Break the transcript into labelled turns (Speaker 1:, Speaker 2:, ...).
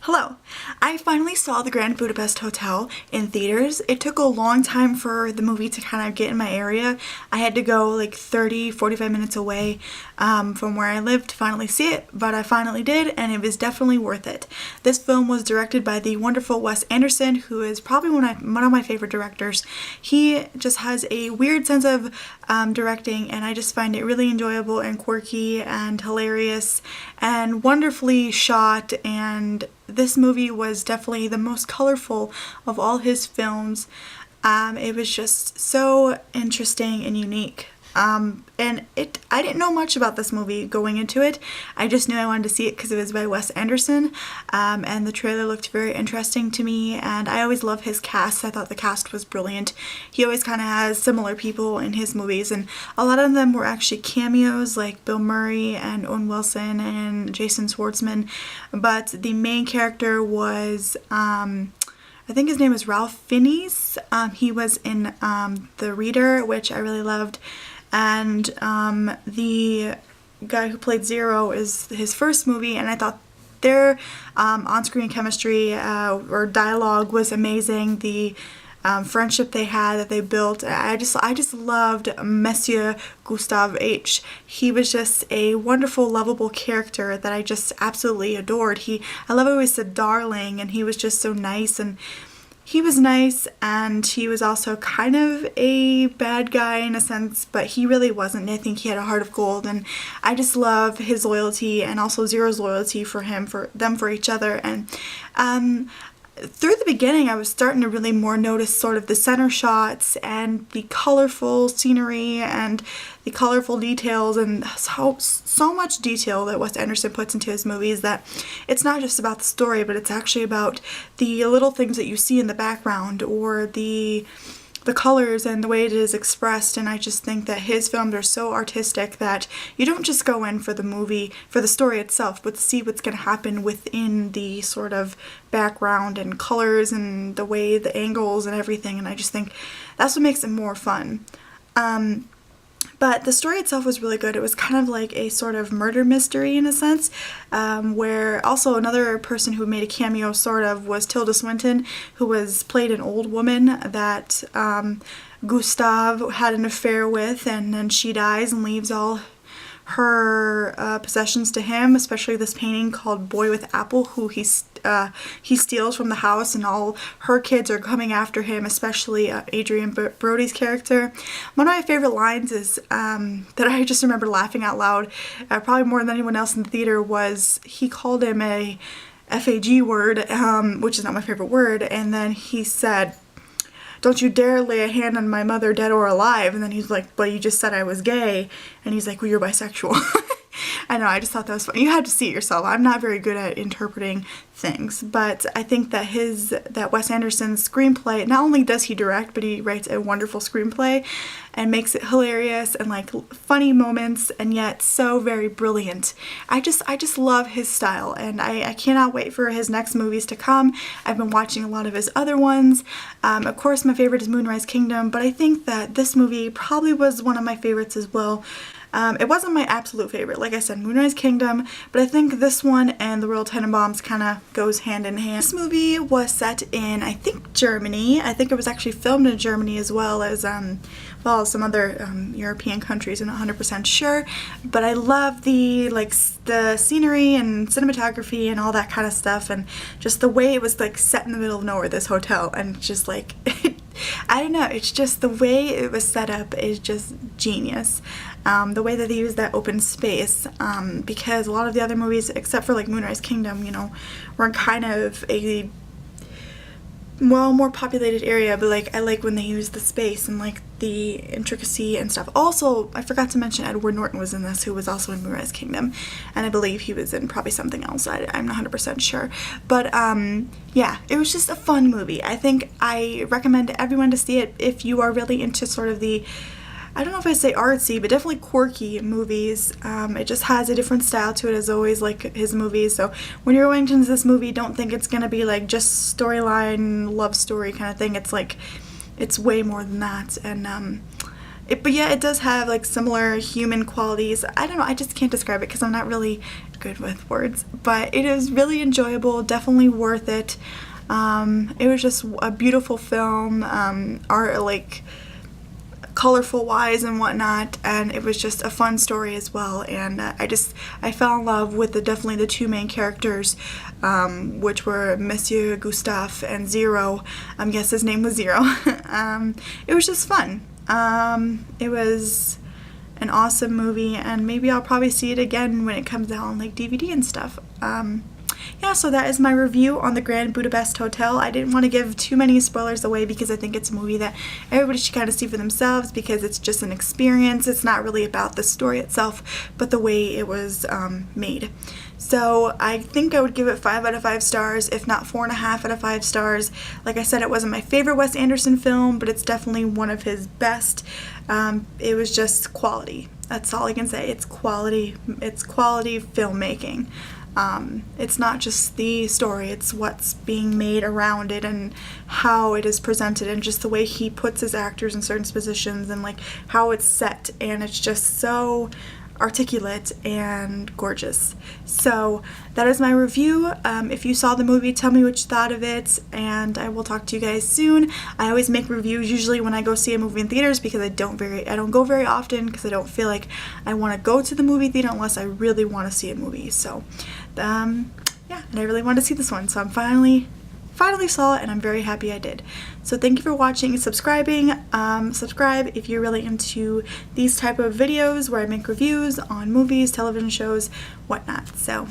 Speaker 1: Hello! I finally saw the Grand Budapest Hotel in theaters. It took a long time for the movie to kind of get in my area. I had to go like 45 minutes away from where I live to finally see it, but I finally did, and it was definitely worth it. This film was directed by the wonderful Wes Anderson, who is probably one of my favorite directors. He just has a weird sense of directing, and I just find it really enjoyable and quirky and hilarious and wonderfully shot, and this movie was definitely the most colorful of all his films. It was just so interesting and unique. I didn't know much about this movie going into it. I just knew I wanted to see it because it was by Wes Anderson, and the trailer looked very interesting to me, and I always love his cast. I thought the cast was brilliant. He always kind of has similar people in his movies, and a lot of them were actually cameos, like Bill Murray and Owen Wilson and Jason Schwartzman, but the main character was I think his name is Ralph Fiennes. He was in The Reader, which I really loved, and the guy who played Zero is his first movie, and I thought their on-screen chemistry or dialogue was amazing. The friendship they had, that they built, I just loved Monsieur Gustav H. He was just a wonderful, lovable character that I just absolutely adored. I love how he always said darling, and he was just so nice, and he was nice, and he was also kind of a bad guy in a sense, but he really wasn't. I think he had a heart of gold, and I just love his loyalty and also Zero's loyalty for him, for them, for each other. And through the beginning, I was starting to really more notice sort of the center shots and the colorful scenery and the colorful details, and so much detail that Wes Anderson puts into his movies, that it's not just about the story, but it's actually about the little things that you see in the background, or the colors and the way it is expressed. And I just think that his films are so artistic that you don't just go in for the movie, for the story itself, but to see what's going to happen within the sort of background and colors and the way, the angles and everything, and I just think that's what makes it more fun. But the story itself was really good. It was kind of like a sort of murder mystery in a sense, where also another person who made a cameo sort of was Tilda Swinton, who played an old woman that Gustav had an affair with, and then she dies and leaves all her possessions to him, especially this painting called Boy with Apple, who he steals from the house, and all her kids are coming after him, especially Adrian Brody's character. One of my favorite lines is that I just remember laughing out loud, probably more than anyone else in the theater, was he called him a FAG word, which is not my favorite word, and then he said, "Don't you dare lay a hand on my mother, dead or alive." And then he's like, "But you just said I was gay." And he's like, "Well, you're bisexual." I know, I just thought that was funny. You had to see it yourself. I'm not very good at interpreting things, but I think that that Wes Anderson's screenplay, not only does he direct, but he writes a wonderful screenplay and makes it hilarious and like funny moments, and yet so very brilliant. I just love his style, and I cannot wait for his next movies to come. I've been watching a lot of his other ones. Of course, my favorite is Moonrise Kingdom, but I think that this movie probably was one of my favorites as well. It wasn't my absolute favorite, like I said, Moonrise Kingdom, but I think this one and The Royal Tenenbaums kind of goes hand in hand. This movie was set in, I think, Germany. I think it was actually filmed in Germany as well as some other European countries. I'm not 100% sure, but I love the scenery and cinematography and all that kind of stuff, and just the way it was like set in the middle of nowhere, this hotel, and just like I don't know, it's just the way it was set up is just genius. The way that they use that open space, because a lot of the other movies, except for like Moonrise Kingdom, were in kind of a more populated area, but like I like when they use the space and like the intricacy and stuff. Also, I forgot to mention Edward Norton was in this, who was also in Moonrise Kingdom, and I believe he was in probably something else. I'm not 100% sure, but yeah, it was just a fun movie. I think I recommend everyone to see it if you are really into sort of the, I don't know if I say artsy, but definitely quirky movies. It just has a different style to it, as always, like his movies. So when you're going into this movie, don't think it's gonna be like just storyline, love story kind of thing. It's like, it's way more than that, and But yeah, it does have like similar human qualities. I don't know, I just can't describe it because I'm not really good with words, but it is really enjoyable, definitely worth it. It was just a beautiful film, art, like colorful wise and whatnot, and it was just a fun story as well. And I fell in love with definitely the two main characters, which were Monsieur Gustave and Zero. Yes, his name was Zero. It was just fun. It was an awesome movie, and maybe I'll probably see it again when it comes out on like DVD and stuff. Yeah, so that is my review on the Grand Budapest Hotel. I didn't want to give too many spoilers away because I think it's a movie that everybody should kind of see for themselves, because it's just an experience. It's not really about the story itself, but the way it was made. So I think I would give it 5 out of 5 stars, if not 4.5 out of 5 stars. Like I said, it wasn't my favorite Wes Anderson film, but it's definitely one of his best. It was just quality. That's all I can say. It's quality. It's quality filmmaking. It's not just the story, it's what's being made around it and how it is presented, and just the way he puts his actors in certain positions, and like how it's set, and it's just so articulate and gorgeous. So that is my review. If you saw the movie, tell me what you thought of it, and I will talk to you guys soon. I always make reviews usually when I go see a movie in theaters, because I don't go very often, because I don't feel like I want to go to the movie theater unless I really want to see a movie. So yeah, and I really wanted to see this one, so I'm finally saw it, and I'm very happy I did. So thank you for watching and subscribing. Subscribe if you're really into these type of videos where I make reviews on movies, television shows, whatnot. So